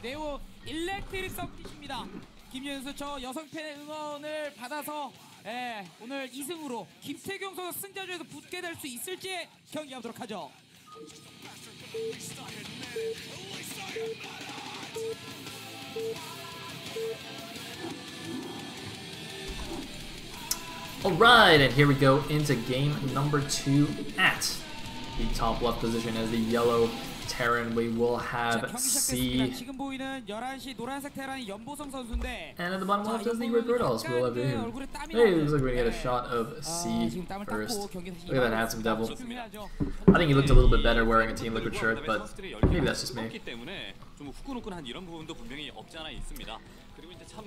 매우 일렉트릭 썸킷입니다. 김윤 선수 저 여성 팬의 응원을 받아서 오늘 2승으로 김태경 선수 승자조에서 붙게 될 수 있을지 경기하도록 하죠. Alright, and here we go into game number 2 at the top left position as the yellow Terran. We will have C. And at the bottom left is the red Birdhouse. We'll have him. Hey, it looks like we're gonna get a shot of C first. Look at that handsome devil. I think he looked a little bit better wearing a Team Liquid shirt, but maybe that's just me.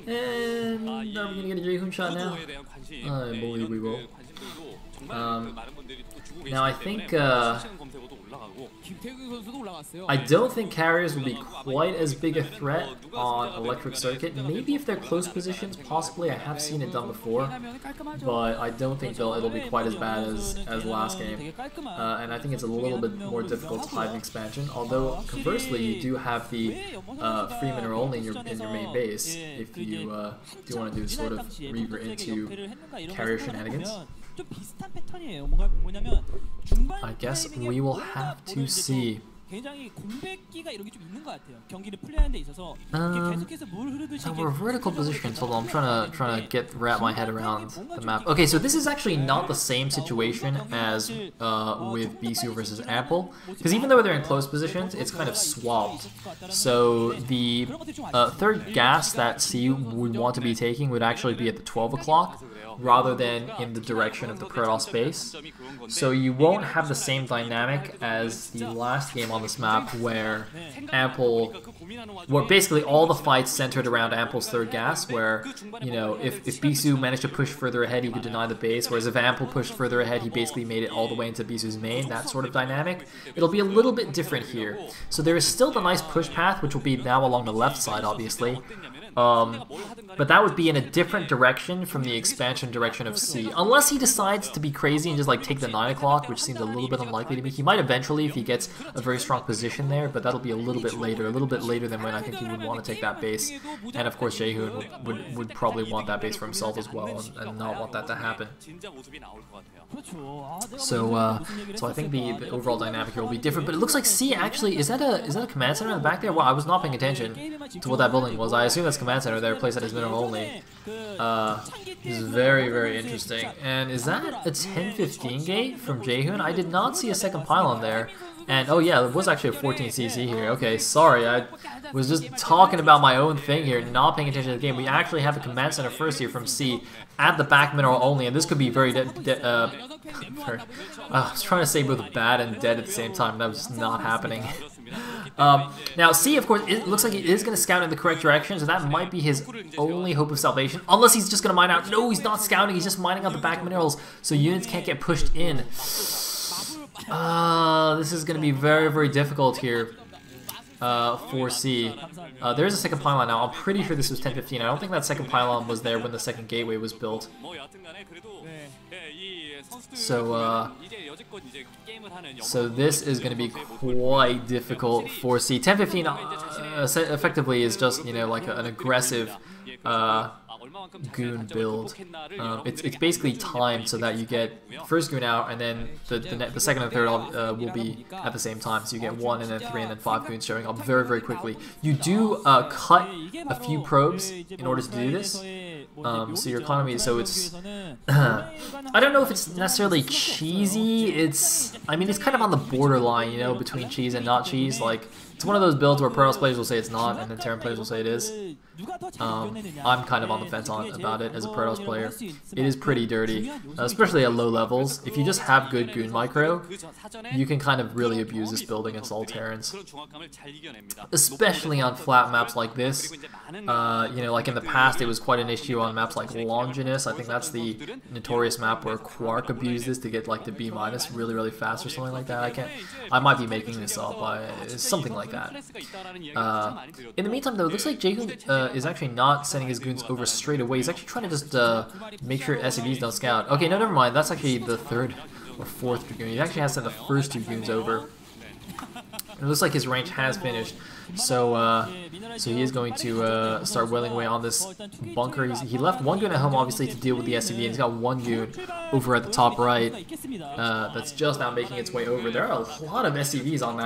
And are we gonna get a Jaehoon shot now? I believe we will. Now I think I don't think carriers will be quite as big a threat on electric circuit. Maybe if they're close positions, possibly. I have seen it done before, but I don't think it'll be quite as bad as last game. And I think it's a little bit more difficult to hide an expansion. Although conversely, you do have the free mineral only in your main base if you do want to do sort of Reaver into carrier shenanigans. I guess we will have to see. We're vertical positions. Hold on, I'm trying to wrap my head around the map. Okay, so this is actually not the same situation as with BSU versus Ample, because even though they're in close positions, it's kind of swapped. So the third gas that C would want to be taking would actually be at the 12 o'clock rather than in the direction of the Protoss base. So you won't have the same dynamic as the last game on this map where basically all the fights centered around Ample's third gas, where, you know, if Bisu managed to push further ahead, he could deny the base, whereas if Ample pushed further ahead, he basically made it all the way into Bisu's main, that sort of dynamic. It'll be a little bit different here. So there is still the nice push path, which will be now along the left side, obviously. But that would be in a different direction from the expansion direction of C. Unless he decides to be crazy and just like take the 9 o'clock, which seems a little bit unlikely to me. He might eventually if he gets a very strong position there, but that'll be a little bit later than when I think he would want to take that base. And of course Jaehoon would probably want that base for himself as well and not want that to happen. So I think the overall dynamic here will be different, but it looks like C actually, is that a command center in the back there? Well, I was not paying attention to what that building was. I assume that's command center there, placed at his mineral only. This is very, very interesting. And is that a 10-15 gate from Jaehoon? I did not see a second pylon there. And oh yeah, it was actually a 14cc here. Okay, sorry, I was just talking about my own thing here, not paying attention to the game. We actually have a command center first here from C at the back mineral only, and this could be very I was trying to say both bad and dead at the same time. That was just not happening. Now C, of course, it looks like he is going to scout in the correct direction, so that might be his only hope of salvation. Unless he's just going to mine out. No, he's not scouting, he's just mining out the back minerals, so units can't get pushed in. This is going to be very, very difficult here for C. There's a second pylon now. I'm pretty sure this was 10-15. I don't think that second pylon was there when the second gateway was built. So this is going to be quite difficult for C. 10-15 effectively is just, you know, like an aggressive goon build. It's basically timed so that you get first goon out, and then the second and third will be at the same time. So you get 1 and then 3 and then 5 goons showing up very, very quickly. You do cut a few probes in order to do this. So your economy, so it's I don't know if it's necessarily cheesy. I mean, it's kind of on the borderline, you know, between cheese and not cheese. Like, it's one of those builds where Protoss players will say it's not, and then Terran players will say it is. I'm kind of on the fence about it as a Protoss player. It is pretty dirty, especially at low levels. If you just have good goon micro, you can kind of really abuse this build against all Terrans. Especially on flat maps like this. You know, like in the past, it was quite an issue on maps like Longinus. I think that's the notorious map where Quark abused this to get like the B- really, really fast or something like that. I might be making this up. Something like that. In the meantime, though, it looks like Jaehoon is actually not sending his goons over straight away. He's actually trying to just make sure SCVs don't scout. Okay, no, never mind. That's actually the third or fourth goon. He actually has sent the first 2 goons over. It looks like his range has finished, so so he is going to start wailing away on this bunker. He left one goon at home, obviously, to deal with the SCV, and he's got one goon over at the top right that's just now making its way over. There are a lot of SCVs on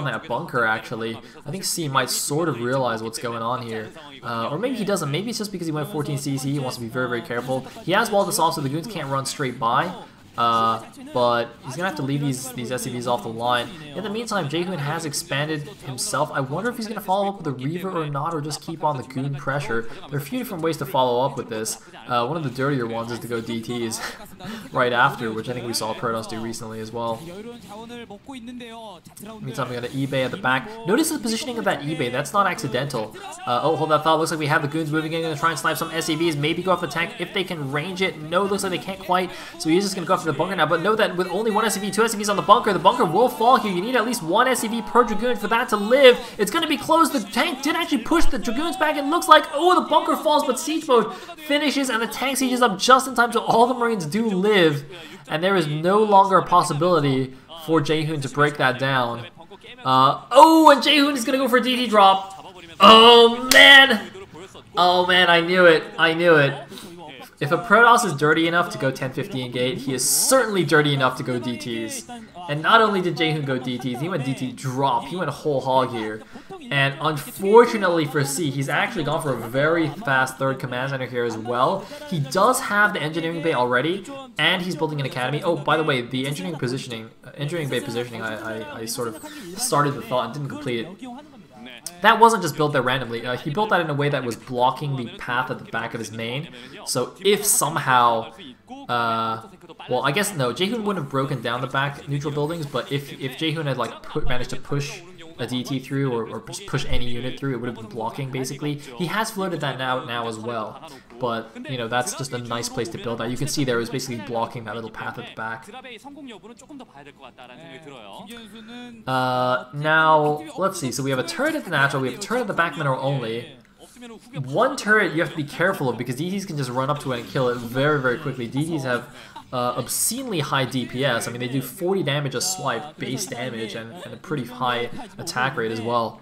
that bunker, actually. I think C might sort of realize what's going on here. Or maybe he doesn't. Maybe it's just because he went 14 CC, he wants to be very, very careful. He has walled this off so the goons can't run straight by. But he's gonna have to leave these SCVs off the line. In the meantime, Jaehoon has expanded himself. I wonder if he's gonna follow up with a Reaver or not, or just keep on the goon pressure. There are a few different ways to follow up with this. One of the dirtier ones is to go DTs right after, which I think we saw Protoss do recently as well. Meantime, we got an eBay at the back. Notice the positioning of that eBay. That's not accidental. Oh, hold that thought. Looks like we have the goons moving in, gonna try and snipe some SCVs. Maybe go off the tank if they can range it. No, looks like they can't quite. So he's just gonna go after the bunker now, but know that with only one SCV, two SCVs on the bunker will fall here. You need at least one SCV per Dragoon for that to live. It's going to be closed. The tank did actually push the Dragoons back. It looks like, oh, the bunker falls, but siege mode finishes, and the tank sieges up just in time, so all the Marines do live, and there is no longer a possibility for Jaehoon to break that down. Oh, and Jaehoon is going to go for a DT drop. Oh, man. Oh, man, I knew it. I knew it. If a Protoss is dirty enough to go 10-15 gate, he is certainly dirty enough to go DTs. And not only did Jaehoon go DTs, he went DT drop. He went whole hog here. And unfortunately for C, he's actually gone for a very fast third command center here as well. He does have the engineering bay already, and he's building an academy. Oh, by the way, the engineering bay positioning, I sort of started the thought and didn't complete it. That wasn't just built there randomly. He built that in a way that was blocking the path at the back of his main. So if somehow, well, I guess no, Jaehoon wouldn't have broken down the back neutral buildings, but if Jaehoon had like managed to push a DT through or just push any unit through, it would have been blocking basically. He has floated that now as well, but you know, that's just a nice place to build that. You can see there it was basically blocking that little path at the back. Now let's see. So we have a turret at the natural, we have a turret at the back mineral only. One turret you have to be careful of because DTs can just run up to it and kill it very, very quickly. DTs have obscenely high DPS. I mean, they do 40 damage a swipe, base damage, and a pretty high attack rate as well.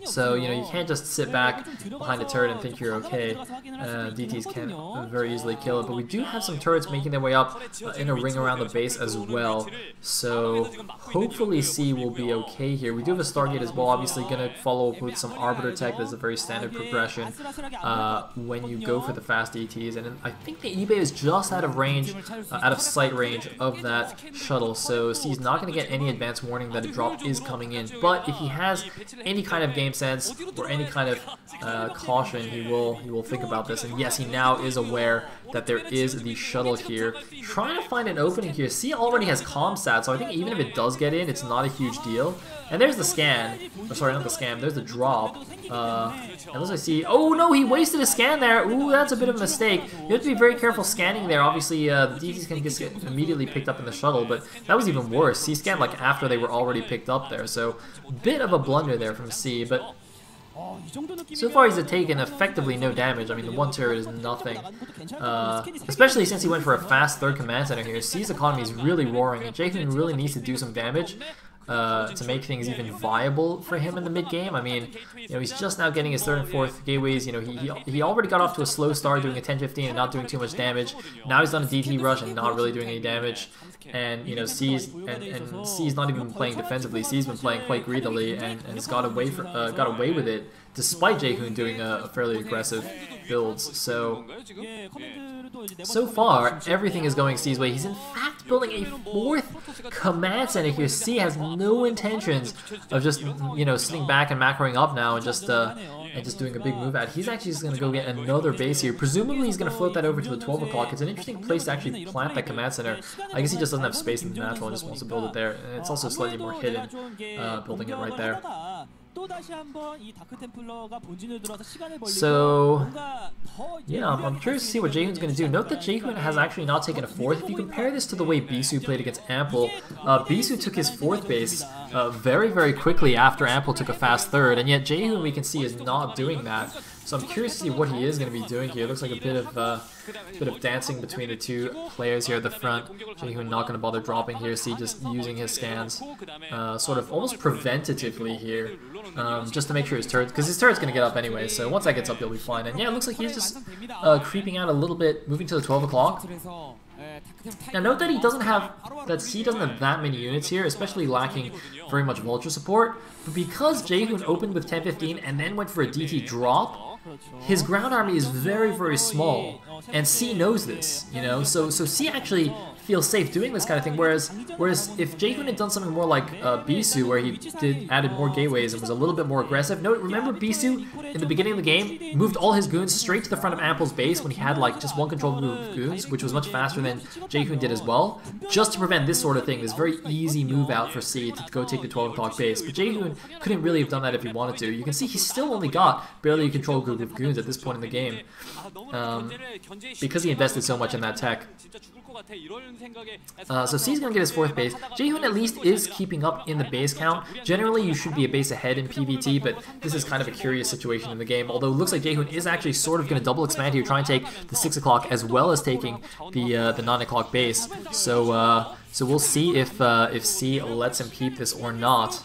So, you know, you can't just sit back behind a turret and think you're okay. DTs can very easily kill it, but we do have some turrets making their way up in a ring around the base as well. So, hopefully C will be okay here. We do have a Stargate as well, obviously going to follow up with some Arbiter tech. That's a very standard progression when you go for the fast DTs. And I think the eBay is just out of range, out of sight range of that shuttle. So, C's not going to get any advance warning that a drop is coming in. But if he has any kind of game sense or any kind of caution, he will think about this. And yes, he now is aware that there is the shuttle here. Trying to find an opening here. C already has ComSat, so I think even if it does get in, it's not a huge deal. And there's the scan. Oh, sorry, not the scan. There's the drop. Unless I see... Oh, no, he wasted a scan there. Ooh, that's a bit of a mistake. You have to be very careful scanning there. Obviously, the DTs can get immediately picked up in the shuttle, but that was even worse. C scanned like after they were already picked up there. So, bit of a blunder there from C, but... So far he's taken effectively no damage. I mean, the one turret is nothing. Especially since he went for a fast third command center here. C's economy is really roaring, and Jaehoon really needs to do some damage to make things even viable for him in the mid-game. I mean, you know, he's just now getting his third and fourth gateways. You know, he already got off to a slow start doing a 10-15 and not doing too much damage. Now he's done a DT rush and not really doing any damage. And you know, C's not even playing defensively. C's been playing quite greedily and has got away with it, despite Jaehoon doing a fairly aggressive builds. So far everything is going C's way. He's in fact building a fourth command center here. C has no intentions of just, you know, sitting back and macroing up now and just doing a big move out. He's actually just going to go get another base here. Presumably he's going to float that over to the 12 o'clock. It's an interesting place to actually plant that command center. I guess he just doesn't have space in the natural and just wants to build it there. And it's also slightly more hidden, building it right there. So, yeah, I'm curious to see what Jaehoon's going to do. Note that Jaehoon has actually not taken a fourth. If you compare this to the way Bisu played against Ample, Bisu took his fourth base very, very quickly after Ample took a fast third, and yet Jaehoon, we can see, is not doing that. So I'm curious to see what he is going to be doing here. It looks like a bit of dancing between the two players here at the front. Jaehoon not going to bother dropping here. See, just using his scans sort of almost preventatively here, just to make sure his turret, because his turret's going to get up anyway. So once that gets up, he'll be fine. And yeah, it looks like he's just creeping out a little bit, moving to the 12 o'clock. Now note that he doesn't have that many units here, especially lacking very much Vulture support. But because Jaehoon opened with 10-15 and then went for a DT drop, his ground army is very, very small, and C knows this, you know. So C actually feels safe doing this kind of thing. Whereas if Jaehoon had done something more like Bisu, where he added more gateways and was a little bit more aggressive. Remember Bisu in the beginning of the game moved all his goons straight to the front of Ample's base when he had like just one control move of goons, which was much faster than Jaehoon did as well, just to prevent this sort of thing, this very easy move out for C to go take the 12 o'clock base. But Jaehoon couldn't really have done that if he wanted to. You can see he's still only got barely a control group of goons at this point in the game, because he invested so much in that tech. So C's going to get his 4th base. Jaehoon at least is keeping up in the base count. Generally, you should be a base ahead in PvT, but this is kind of a curious situation in the game. Although it looks like Jaehoon is actually sort of going to double expand here, try and take the 6 o'clock as well as taking the 9 o'clock base. So we'll see if C lets him keep this or not.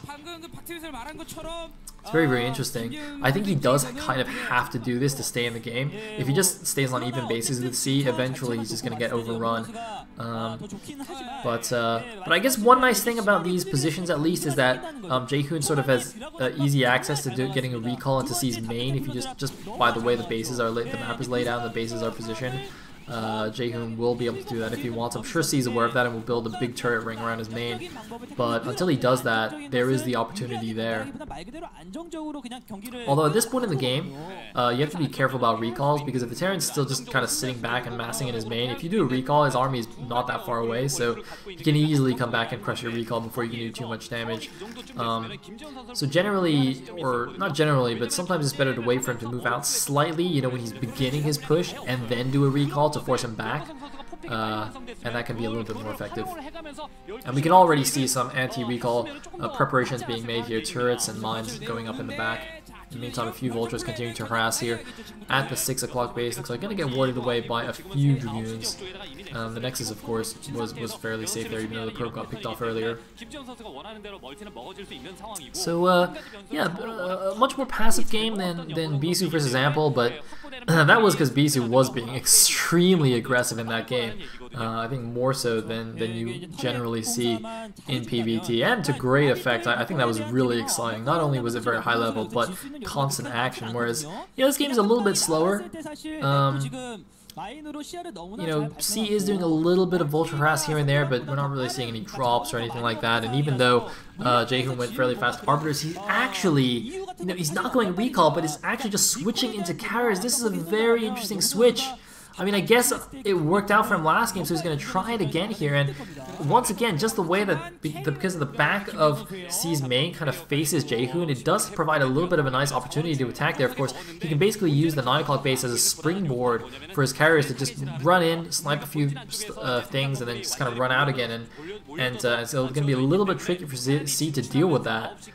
It's very, very interesting. I think he does kind of have to do this to stay in the game. If he just stays on even bases with C, eventually he's just going to get overrun. But I guess one nice thing about these positions, at least, is that Jaehoon sort of has easy access to getting a recall into C's main. If you just by the way the bases are the map is laid out and the bases are positioned. Jaehoon will be able to do that if he wants. I'm sure C's aware of that and will build a big turret ring around his main. But until he does that, there is the opportunity there. Although at this point in the game, you have to be careful about recalls, because if the Terran's still just kind of sitting back and massing in his main, if you do a recall, his army is not that far away, so you can easily come back and crush your recall before you can do too much damage. So generally, or not generally, but sometimes it's better to wait for him to move out slightly, you know, when he's beginning his push, and then do a recall to force him back, and that can be a little bit more effective. And we can already see some anti-recall preparations being made here, turrets and mines going up in the back. In the meantime, a few vultures continue to harass here at the 6 o'clock base. Looks like going to get warded away by a few dragoons. The Nexus, of course, was fairly safe there, even though the probe got picked off earlier. So, yeah, a much more passive game than Bisu versus Ample, but that was because Bisu was being extremely aggressive in that game. I think more so than you generally see in PvT, and to great effect. I think that was really exciting. Not only was it very high level, but constant action, whereas, you know, this game is a little bit slower. You know, C is doing a little bit of vulture harass here and there, but we're not really seeing any drops or anything like that. And even though Jaehoon went fairly fast Arbiters, he's actually, you know, he's not going recall, but he's actually just switching into carriers. This is a very interesting switch. I mean, I guess it worked out for him last game, so he's going to try it again here. And once again, just the way that, because of the back of C's main kind of faces Jaehoon, it does provide a little bit of a nice opportunity to attack there. Of course, he can basically use the 9 o'clock base as a springboard for his carriers to just run in, snipe a few things, and then just kind of run out again. And so it's going to be a little bit tricky for C to deal with that.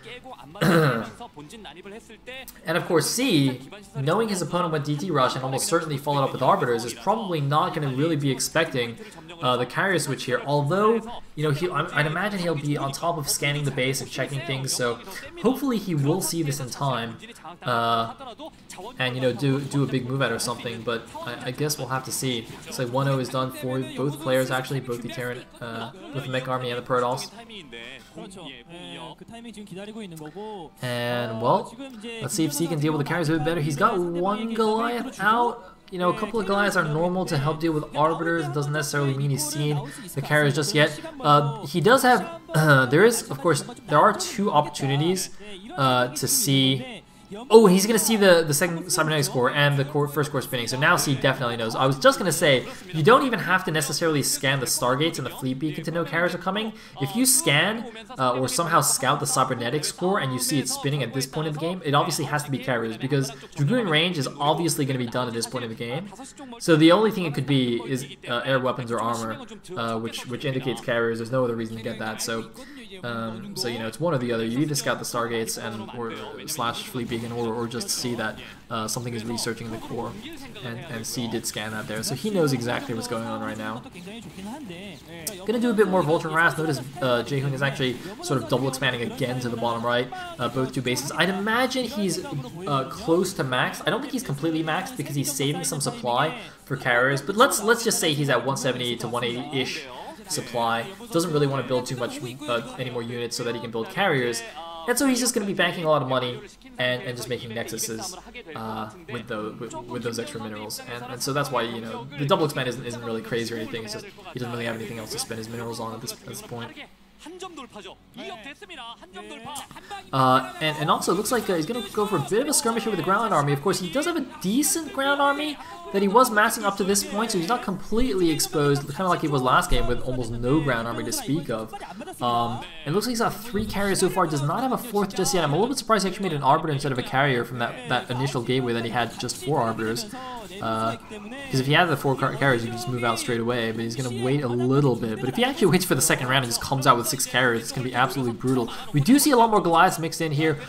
And of course, C, knowing his opponent went DT rush and almost certainly followed up with Arbiters, is probably not going to really be expecting the carrier switch here. Although, you know, I'd imagine he'll be on top of scanning the base and checking things. So hopefully he will see this in time, and, you know, do a big move out or something. But I guess we'll have to see. It's like 1-0 is done for both players, actually, both the Terran, both the Mech Army and the Protoss. And, well, let's see if C can deal with the carriers a bit better. He's got one Goliath out. You know, a couple of Goliaths are normal to help deal with Arbiters. It doesn't necessarily mean he's seen the carriers just yet. He does have, there are 2 opportunities to see. Oh, he's going to see the second cybernetics core and the first core spinning, so now C definitely knows. I was just going to say, you don't even have to necessarily scan the Stargates and the Fleet Beacon to know carriers are coming. If you scan or somehow scout the cybernetics core and you see it spinning at this point in the game, it obviously has to be carriers, because Dragoon range is obviously going to be done at this point in the game. So the only thing it could be is air weapons or armor, which indicates carriers. There's no other reason to get that. So So, you know, it's one or the other. You either scout the Stargates or slash Fleet Beacon or just see that something is researching the core. And C did scan that there. So he knows exactly what's going on right now. Gonna do a bit more Vulture Harass. Notice Jaehoon is actually sort of double expanding again to the bottom right. Both two bases. I'd imagine he's close to max. I don't think he's completely maxed because he's saving some supply for carriers. But let's just say he's at 170 to 180-ish supply. Doesn't really want to build too much any more units so that he can build carriers. And so he's just going to be banking a lot of money and just making nexuses with those extra minerals. And so that's why, you know, the double expand isn't really crazy or anything. It's just he doesn't really have anything else to spend his minerals on at this point. And also, it looks like he's going to go for a bit of a skirmish here with the ground army. Of course, he does have a decent ground army that he was massing up to this point, so he's not completely exposed, kind of like he was last game with almost no ground army to speak of. It looks like he's got 3 carriers so far, does not have a 4th just yet. I'm a little bit surprised he actually made an Arbiter instead of a carrier from that initial gateway that he had just 4 Arbiters. Because if he had the 4 carriers, you could just move out straight away, but he's going to wait a little bit. But if he actually waits for the second round and just comes out with 6 carriers, it's going to be absolutely brutal. We do see a lot more Goliaths mixed in here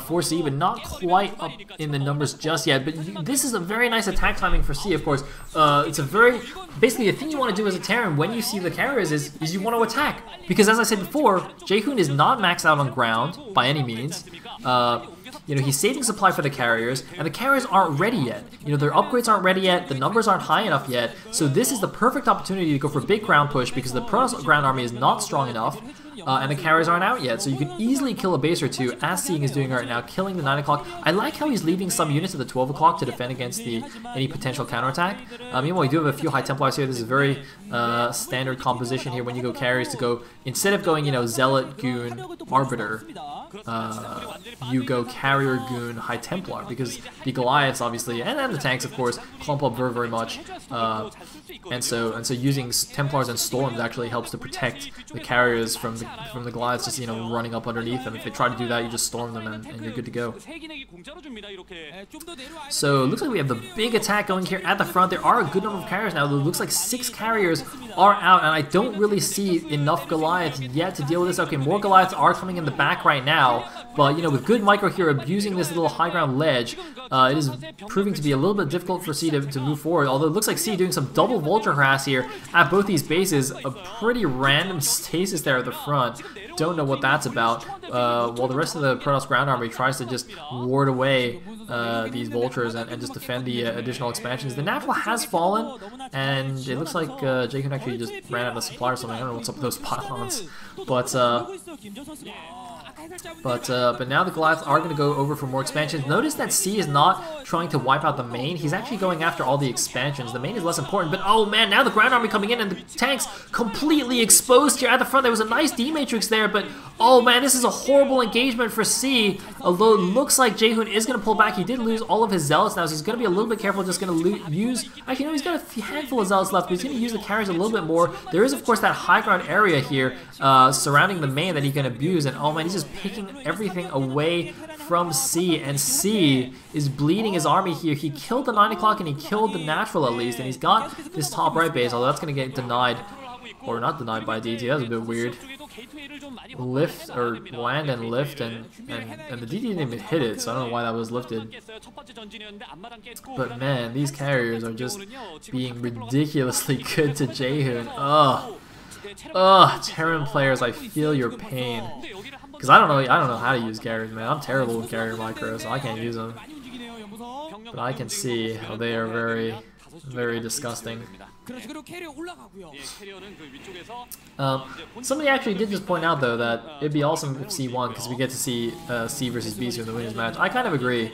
for C, but not quite up in the numbers just yet. But this is a very nice attack timing for C, of course. It's a very... Basically, the thing you want to do as a Terran when you see the carriers is you want to attack. Because as I said before, Jaehoon is not maxed out on ground by any means. You know, he's saving supply for the carriers, and the carriers aren't ready yet. You know, their upgrades aren't ready yet, the numbers aren't high enough yet, so this is the perfect opportunity to go for a big ground push because the Protoss ground army is not strong enough, and the carriers aren't out yet, so you can easily kill a base or two, as Seeing is doing right now, killing the 9 o'clock. I like how he's leaving some units at the 12 o'clock to defend against any potential counterattack. Meanwhile, we do have a few high Templars here. This is a very standard composition here when you go carriers to go, instead of going, you know, Zealot, Goon, Arbiter, you go Carrier, Goon, High Templar, because the Goliaths, obviously, and the tanks, of course, clump up very, very much. And so using Templars and Storms actually helps to protect the carriers from the Goliaths just, you know, running up underneath them. If they try to do that, you just storm them and you're good to go. So it looks like we have the big attack going here at the front. There are a good number of carriers now. It looks like 6 carriers are out, and I don't really see enough Goliaths yet to deal with this. Okay, more Goliaths are coming in the back right now, but, you know, with good micro here abusing this little high ground ledge, it is proving to be a little bit difficult for C to move forward, although it looks like C doing some double Vulture Harass here at both these bases. A pretty random stasis there at the front. Don't know what that's about, while the rest of the Protoss ground army tries to just ward away these Vultures and just defend the additional expansions. The natural has fallen, and it looks like Jaehoon actually just ran out of supply or something. I don't know what's up with those pylons, but now the Goliaths are going to go over for more expansions. Notice that C is not trying to wipe out the main. He's actually going after all the expansions. The main is less important, but oh man, now the ground army coming in and the tanks completely exposed here at the front. There was a nice D-Matrix there, but oh man, this is a horrible engagement for C. Although it looks like Jaehoon is going to pull back. He did lose all of his Zealots now, so he's going to be a little bit careful. Just going to use... Actually, no, he's got a handful of Zealots left, but he's going to use the carriers a little bit more. There is, of course, that high ground area here surrounding the main that he can abuse, and oh man, he's just picking everything away from C, and C is bleeding his army here. He killed the 9 o'clock and he killed the natural at least, and he's got this top right base, although that's going to get denied, or not denied by DT. That was a bit weird. Lift, or land and lift, and the DT didn't even hit it, so I don't know why that was lifted. But man, these carriers are just being ridiculously good to Jaehoon. Ugh, Terran players, I feel your pain. Because I don't know how to use carriers, man. I'm terrible with carrier micros, so I can't use them. But I can see how they are very, very disgusting. Somebody actually did just point out, though, that it'd be awesome if C won because we get to see C versus B in the winners match. I kind of agree.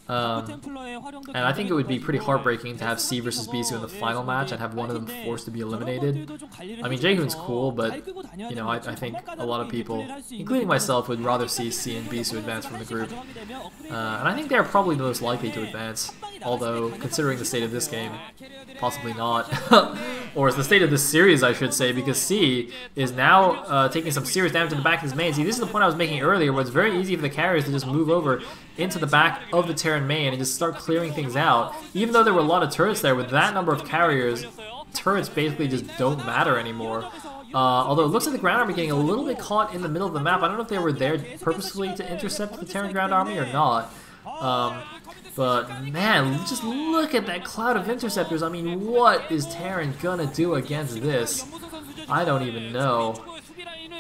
And I think it would be pretty heartbreaking to have C versus B in the final match and have one of them forced to be eliminated. I mean, Jaehoon's cool, but, you know, I think a lot of people, including myself, would rather see C and B advance from the group. And I think they're probably the most likely to advance, although, considering the state of this game, possibly not. Or it's the state of this series, I should say, because C is now taking some serious damage in the back of his main. See, this is the point I was making earlier, where it's very easy for the carriers to just move over into the back of the Terran main and just start clearing things out. Even though there were a lot of turrets there, with that number of carriers, turrets basically just don't matter anymore. Although it looks like the ground army getting a little bit caught in the middle of the map. I don't know if they were there purposefully to intercept the Terran ground army or not. But man, just look at that cloud of interceptors. I mean, what is Terran gonna do against this? I don't even know.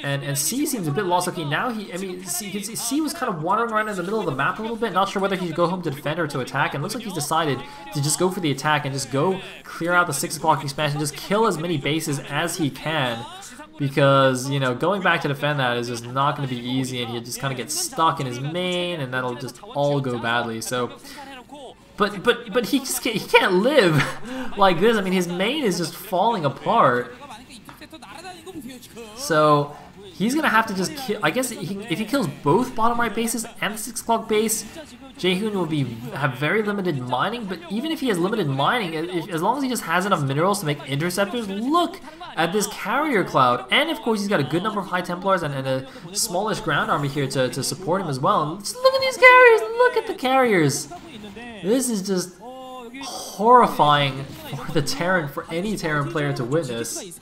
And C seems a bit lost. Okay, now you can see C was kind of wandering around in the middle of the map a little bit, not sure whether he should go home to defend or to attack, and it looks like he's decided to just go for the attack and just go clear out the 6 o'clock expansion, just kill as many bases as he can, because, you know, going back to defend that is just not going to be easy, and he just kind of gets stuck in his main, and that'll just all go badly. So, but he can't live like this. I mean, his main is just falling apart. So he's gonna have to just kill. I guess if he kills both bottom right bases and the 6 o'clock base, Jaehoon will have very limited mining. But even if he has limited mining, as long as he just has enough minerals to make interceptors, look at this carrier cloud. And of course, he's got a good number of high Templars and a smallish ground army here to support him as well. And just look at these carriers. Look at the carriers. This is just horrifying for any Terran player to witness.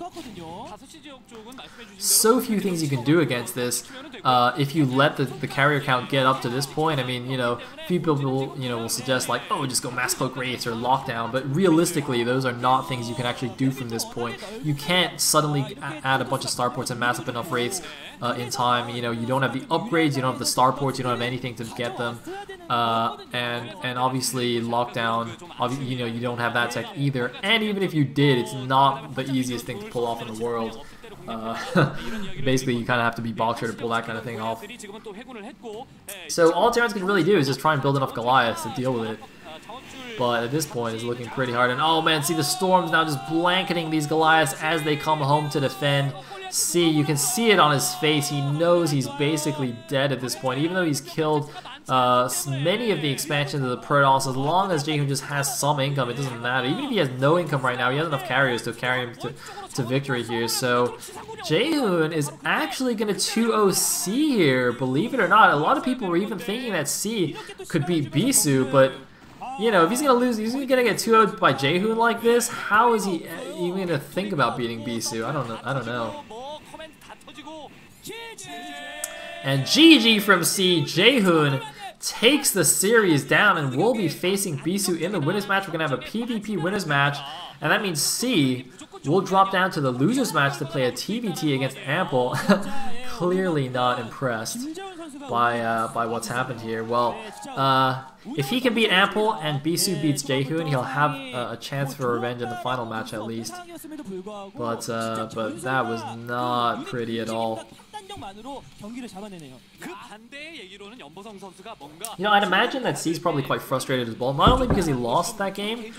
So few things you can do against this if you let the carrier count get up to this point. I mean, you know, people will suggest like, oh, just go mass cloak wraiths or lockdown, but realistically, those are not things you can actually do from this point. You can't suddenly add a bunch of starports and mass up enough wraiths in time. You know, you don't have the upgrades, you don't have the starports, you don't have anything to get them, and obviously lockdown, you know, you don't have that tech either. And even if you did, it's not the easiest thing to pull off in the world. Basically, you kind of have to be Boxer to pull that kind of thing off. So all Terrans can really do is just try and build enough Goliaths to deal with it. But at this point, it's looking pretty hard. And oh man, see the storms now just blanketing these Goliaths as they come home to defend. See, you can see it on his face. He knows he's basically dead at this point, even though he's killed many of the expansions of the Protoss. As long as Jaehoon just has some income, it doesn't matter. Even if he has no income right now, he has enough carriers to carry him to victory here. So Jaehoon is actually going to 2-0 C here, believe it or not. A lot of people were even thinking that C could beat Bisu, but you know, if he's going to lose, he's going to get 2-0'd by Jaehoon like this, how is he even going to think about beating Bisu? I don't know. And GG from C. Jaehoon takes the series down and will be facing Bisu in the winners match. We're going to have a PvP winners match, and that means C will drop down to the losers match to play a TVT against Ample. Clearly not impressed by what's happened here. Well, if he can beat Ample and Bisu beats Jaehoon, he'll have a chance for revenge in the final match at least. But that was not pretty at all. You know, I'd imagine that C's probably quite frustrated as well, not only because he lost that game,